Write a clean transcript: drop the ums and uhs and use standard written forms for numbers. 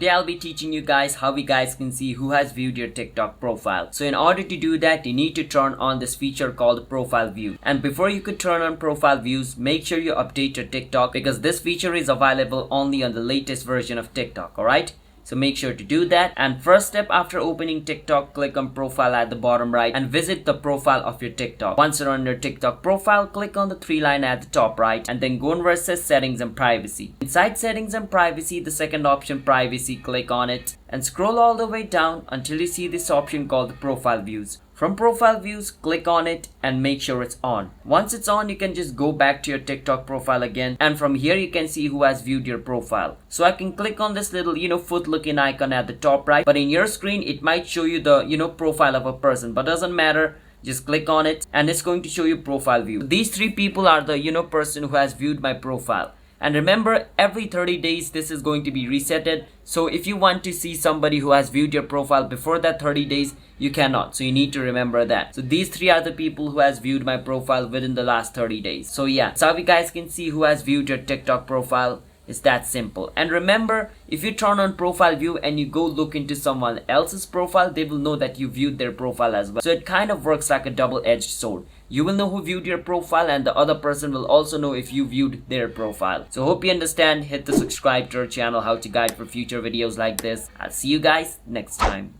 today I'll be teaching you guys how you guys can see who has viewed your TikTok profile. So in order to do that, you need to turn on this feature called profile view. And before you could turn on profile views, make sure you update your TikTok because this feature is available only on the latest version of TikTok, alright? So make sure to do that. And first step, after opening TikTok, click on profile at the bottom right and visit the profile of your TikTok. Once you're on your TikTok profile, click on the three line at the top right and then go on where it says settings and privacy. Inside settings and privacy, the second option, privacy, click on it and scroll all the way down until you see this option called profile views. From profile views, click on it and make sure it's on. Once it's on, you can just go back to your TikTok profile again, and from here you can see who has viewed your profile. So I can click on this little foot looking icon at the top right, but in your screen it might show you the profile of a person, but doesn't matter. Just click on it and it's going to show you profile view. These three people are the person who has viewed my profile. And remember, every 30 days this is going to be resetted. So if you want to see somebody who has viewed your profile before that 30 days, you cannot. So you need to remember that. So these three are the people who has viewed my profile within the last 30 days. So yeah, so you guys can see who has viewed your TikTok profile. It's that simple. And remember, if you turn on profile view and you go look into someone else's profile, they will know that you viewed their profile as well. So it kind of works like a double-edged sword. You will know who viewed your profile and the other person will also know if you viewed their profile. So hope you understand. Hit the subscribe to our channel, how to guide for future videos like this. I'll see you guys next time.